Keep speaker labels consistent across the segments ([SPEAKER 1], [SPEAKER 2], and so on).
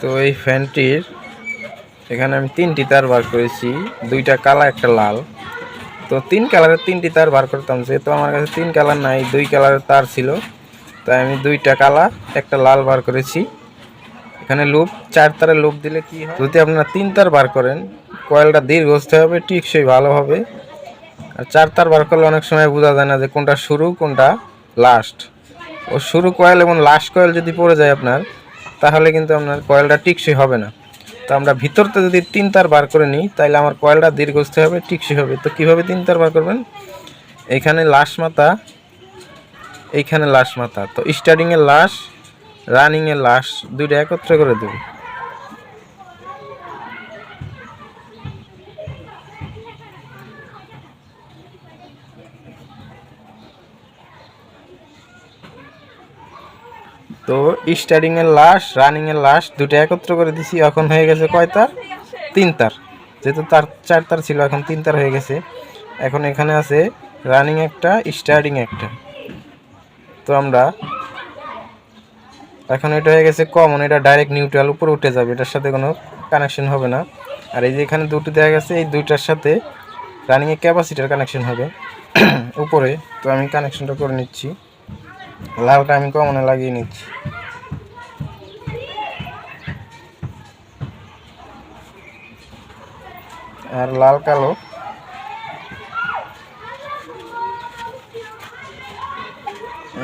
[SPEAKER 1] তো এই ফ্যানটির এখানে আমি 3টি তার বার করেছি, 2টা কালা একটা লাল। তো 3 কালারের 3টি তার বার করতাম, যেহেতু আমার কাছে 3 কালার নাই, 2 কালারের তার ছিল, তাই আমি 2টা কালা একটা লাল বার করেছি। এখানে লুপ 4 তারের লুপ দিলে কি হয়, যদি আপনারা 3 তার বার করেন কয়েলটা দীর্ঘস্থায়ী হবে, টিকসই ভালো হবে। আর 4 তার বার করলে অনেক সময় বোঝা যায় না যে কোনটা শুরু কোনটা লাস্ট। ও শুরু কয়েল এবং লাস্ট কয়েল যদি পড়ে যায় আপনার, তাহলে কিন্তু আপনার কয়েলটা টিকসই হবে না। তো আমরা ভিতরতে যদি 3 তার বার করে নিই তাহলে আমার কয়েলটা দীর্ঘস্থায়ী হবে, টিকসই হবে। তো কীভাবে 3 তার বার করবেন, এইখানে লাশ মাথা, এইখানে লাশ মাথা, তো স্টার্টিংয়ের লাশ রানিংয়ের লাশ দুইটা একত্রে করে দেব। তো স্টার্টিংয়ের লাশ রানিংয়ের লাশ দুটো একত্র করে দিছি। এখন হয়ে গেছে কয় তার? 3 তার। যেহেতু তার 4 তার ছিল, এখন 3 তার হয়ে গেছে। এখন এখানে আছে রানিং একটা, স্টার্টিং একটা। তো আমরা এখন এটা হয়ে গেছে কমন, এটা ডাইরেক্ট নিউট্রাল উপরে উঠে যাবে, এটার সাথে কোনো কানেকশন হবে না। আর এই যে এখানে দুটো দেখা গেছে, এই দুইটার সাথে রানিংয়ে ক্যাপাসিটার কানেকশন হবে উপরে। তো আমি কানেকশনটা করে নিচ্ছি, লালটা আমি কমনে লাগিয়ে নিচ্ছি। আর লাল কালো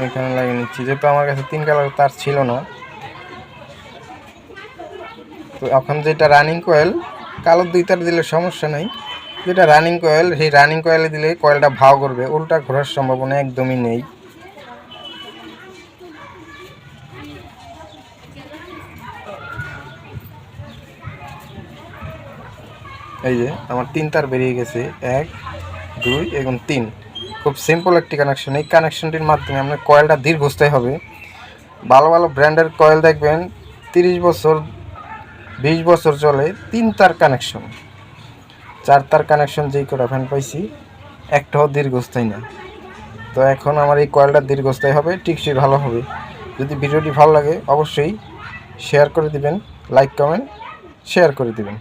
[SPEAKER 1] এখানে লাগিয়ে নিচ্ছি, যেহেতু আমার কাছে 3 কালার তার ছিল না। তো এখন যেটা রানিং কয়েল, কালো 2 তার দিলে সমস্যা নাই। যেটা রানিং কয়েল, সেই রানিং কয়েলে দিলে কয়েলটা ভাও করবে, উল্টা ঘোরার সম্ভাবনা একদমই নেই। এই যে আমার 3 তার বেরিয়ে গেছে, 1 2 এবং 3। খুব সিম্পল একটি কানেকশন। এই কানেকশনটির মাধ্যমে আপনার কয়েলটা দীর্ঘস্থায়ী হবে। ভালো ভালো ব্র্যান্ডের কয়েল দেখবেন 30 বছর 20 বছর চলে। 3 তার কানেকশন, 4 তার কানেকশন যেই কটা ফ্যান পাইছি, একটাও দীর্ঘস্থায়ী না। তো এখন আমার এই কয়েলটা দীর্ঘস্থায়ী হবে, টিকসই ভালো হবে। যদি ভিডিওটি ভালো লাগে অবশ্যই শেয়ার করে দিবেন, লাইক কমেন্ট শেয়ার করে দিবেন।